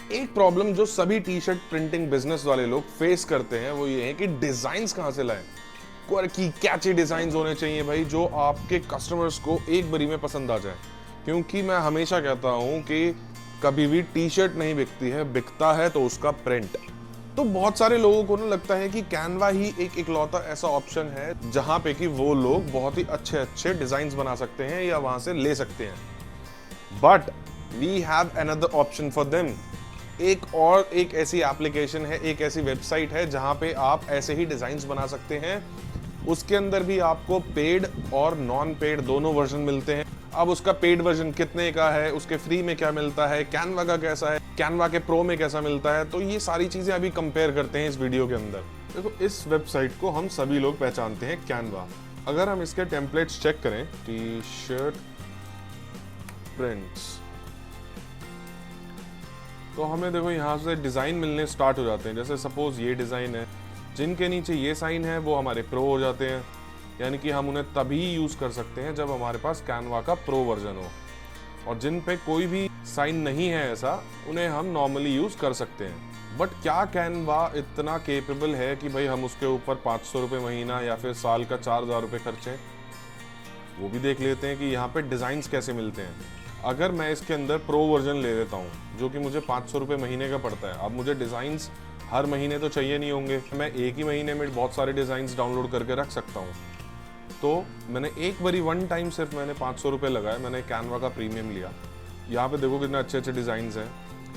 एक प्रॉब्लम जो सभी टी शर्ट प्रिंटिंग बिजनेस वाले लोग फेस करते हैं वो ये है कि डिजाइन्स कहाँ से लाएं। क्वर्की कैची डिजाइन्स होने चाहिए भाई, जो आपके कस्टमर्स को एक बारी में पसंद आ जाए। क्योंकि मैं हमेशा कहता हूं कि कभी भी टी शर्ट नहीं बिकती है, बिकता है तो उसका प्रिंट। तो बहुत सारे लोगों को ना लगता है कि कैनवा ही एक इकलौता ऐसा ऑप्शन है जहां पे कि वो लोग बहुत ही अच्छे अच्छे डिजाइन्स बना सकते हैं या वहां से ले सकते हैं। But we have another option for them. एक ऐसी एप्लीकेशन है, एक ऐसी वेबसाइट है जहां पे आप ऐसे ही डिजाइन्स बना सकते हैं। उसके अंदर भी आपको पेड और नॉन पेड दोनों वर्जन मिलते हैं। अब उसका पेड वर्जन कितने का है, उसके फ्री में क्या मिलता है, कैनवा का कैसा है, कैनवा के प्रो में कैसा मिलता है, तो ये सारी चीजें अभी कंपेयर करते हैं इस वीडियो के अंदर। देखो, इस वेबसाइट को हम सभी लोग पहचानते हैं, कैनवा। अगर हम इसके टेम्पलेट्स चेक करें, टी शर्ट प्रिंट्स, तो हमें देखो यहाँ से डिजाइन मिलने स्टार्ट हो जाते हैं। जैसे सपोज ये डिजाइन है, जिनके नीचे ये साइन है वो हमारे प्रो हो जाते हैं, यानी कि हम उन्हें तभी यूज कर सकते हैं जब हमारे पास कैनवा का प्रो वर्जन हो। और जिन पे कोई भी साइन नहीं है ऐसा, उन्हें हम नॉर्मली यूज कर सकते हैं। बट क्या कैनवा इतना केपेबल है कि भाई हम उसके ऊपर 500 रुपये महीना या फिर साल का 4000 रुपये खर्चें? वो भी देख लेते हैं कि यहाँ पे डिजाइन्स कैसे मिलते हैं। अगर मैं इसके अंदर प्रो वर्जन ले लेता हूँ जो कि मुझे 500 रुपये महीने का पड़ता है, अब मुझे डिजाइन्स हर महीने तो चाहिए नहीं होंगे, मैं एक ही महीने में बहुत सारे डिजाइन्स डाउनलोड करके रख सकता हूँ। तो मैंने एक बारी वन टाइम सिर्फ मैंने 500 रुपये लगाए, मैंने कैनवा का प्रीमियम लिया। यहाँ पे देखो कितने अच्छे अच्छे डिजाइन्स हैं।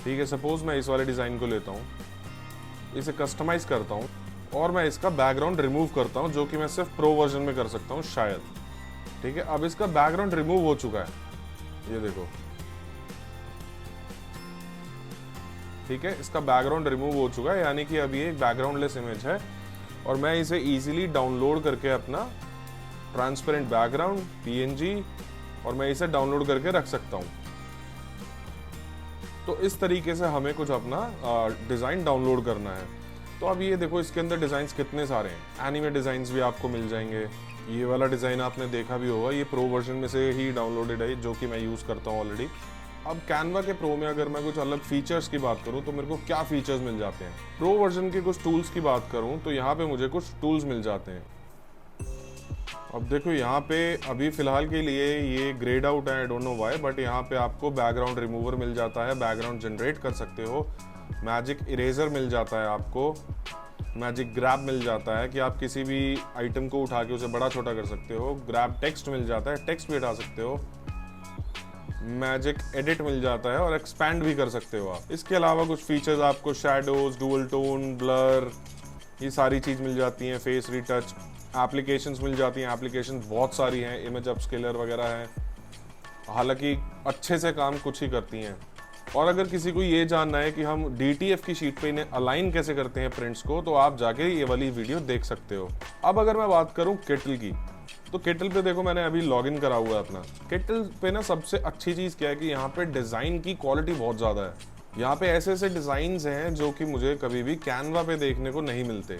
ठीक है, सपोज मैं इस वाले डिज़ाइन को लेता हूँ, इसे कस्टमाइज करता हूँ और मैं इसका बैकग्राउंड रिमूव करता हूँ, जो कि मैं सिर्फ प्रो वर्जन में कर सकता हूँ शायद। ठीक है, अब इसका बैकग्राउंड रिमूव हो चुका है, ये देखो। ठीक है, इसका बैकग्राउंड रिमूव हो चुका है, यानी कि अभी एक बैकग्राउंडलेस इमेज है और मैं इसे इजीली डाउनलोड करके अपना ट्रांसपेरेंट बैकग्राउंड पीएनजी, और मैं इसे डाउनलोड करके रख सकता हूं। तो इस तरीके से हमें कुछ अपना डिजाइन डाउनलोड करना है। तो अब ये देखो, इसके अंदर डिजाइन्स कितने सारे हैं। एनिमे डिजाइन्स भी आपको मिल जाएंगे। ये वाला डिजाइन आपने देखा भी होगा, ये प्रो वर्जन में से ही डाउनलोडेड है, जो कि मैं यूज करता हूँ ऑलरेडी। अब कैनवा के प्रो में अगर मैं कुछ अलग फीचर्स की बात करूं तो मेरे को क्या फीचर्स मिल जाते हैं। प्रो वर्जन के कुछ टूल्स की बात करूं तो यहाँ पे मुझे कुछ टूल्स मिल जाते हैं। अब देखो, यहाँ पे अभी फिलहाल के लिए ये ग्रेड आउट है, I don't know why, but यहाँ पे आपको बैकग्राउंड रिमूवर मिल जाता है, बैकग्राउंड जनरेट कर सकते हो, मैजिक इरेजर मिल जाता है आपको, मैजिक ग्रैब मिल जाता है कि आप किसी भी आइटम को उठा के उसे बड़ा छोटा कर सकते हो, ग्रैब टेक्स्ट मिल जाता है, टेक्स्ट भी हटा सकते हो, मैजिक एडिट मिल जाता है और एक्सपैंड भी कर सकते हो आप। इसके अलावा कुछ फीचर्स आपको शैडोज, डुअल टोन, ब्लर, ये सारी चीज़ मिल जाती हैं, फेस रीटच, एप्लीकेशंस मिल जाती हैं। एप्लीकेशंस बहुत सारी हैं, इमेज अपस्केलर वगैरह हैं, हालांकि अच्छे से काम कुछ ही करती हैं। और अगर किसी को ये जानना है कि हम DTF की शीट पे इन्हें अलाइन कैसे करते हैं प्रिंट्स को, तो आप जाके ये वाली वीडियो देख सकते हो। अब अगर मैं बात करूं किटल की, तो किटल पे देखो मैंने अभी लॉगिन करा हुआ है अपना। किटल पे ना सबसे अच्छी चीज़ क्या है कि यहाँ पे डिज़ाइन की क्वालिटी बहुत ज़्यादा है। यहाँ पे ऐसे ऐसे डिज़ाइंस हैं जो कि मुझे कभी भी कैनवा पे देखने को नहीं मिलते।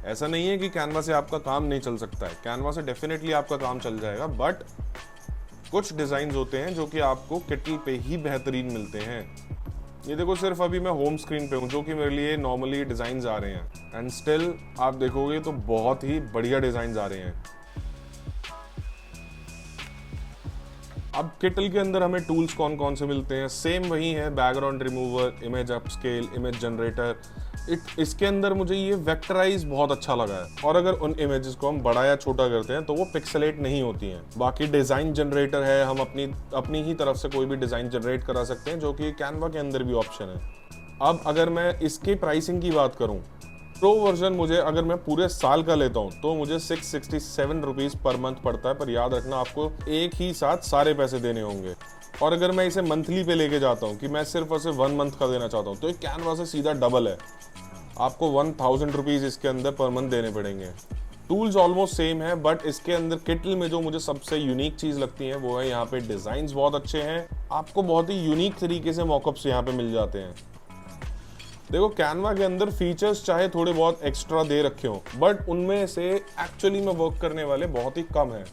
ऐसा नहीं है कि कैनवा से आपका काम नहीं चल सकता है, कैनवा से डेफिनेटली आपका काम चल जाएगा, बट कुछ डिज़ाइंस होते हैं जो कि आपको किटल पे ही बेहतरीन मिलते हैं। ये देखो, सिर्फ अभी मैं होम स्क्रीन पे हूँ, जो कि मेरे लिए नॉर्मली डिज़ाइंस आ रहे हैं, एंड स्टिल आप देखोगे तो बहुत ही बढ़िया डिज़ाइंस आ रहे हैं। अब किटल के अंदर हमें टूल्स कौन कौन से मिलते हैं, सेम वही है, background remover, image upscale, image generator. इसके अंदर मुझे ये वेक्टराइज बहुत अच्छा लगा है, और अगर उन इमेजेस को हम बड़ा या छोटा करते हैं तो वो पिक्सेलेट नहीं होती हैं। बाकी डिज़ाइन जनरेटर है, हम अपनी ही तरफ से कोई भी डिज़ाइन जनरेट करा सकते हैं, जो कि कैनवा के अंदर भी ऑप्शन है। अब अगर मैं इसकी प्राइसिंग की बात करूँ, प्रो वर्जन मुझे अगर मैं पूरे साल का लेता हूँ तो मुझे 667 रुपीज़ पर मंथ पड़ता है, पर याद रखना आपको एक ही साथ सारे पैसे देने होंगे। और अगर मैं इसे मंथली पे लेके जाता हूँ कि मैं सिर्फ और सिर्फ 1 मंथ का देना चाहता हूँ, तो ये कैनवा से सीधा डबल है, आपको 1000 रुपीज़ इसके अंदर पर मंथ देने पड़ेंगे। टूल्स ऑलमोस्ट सेम है, बट इसके अंदर किटल में जो मुझे सबसे यूनिक चीज़ लगती है वो है यहाँ पे डिज़ाइंस बहुत अच्छे हैं, आपको बहुत ही यूनिक तरीके से मॉकअप्स यहाँ पे मिल जाते हैं। देखो, कैनवा के अंदर फीचर्स चाहे थोड़े बहुत एक्स्ट्रा दे रखे हो, बट उनमें से एक्चुअली में वर्क करने वाले बहुत ही कम हैं।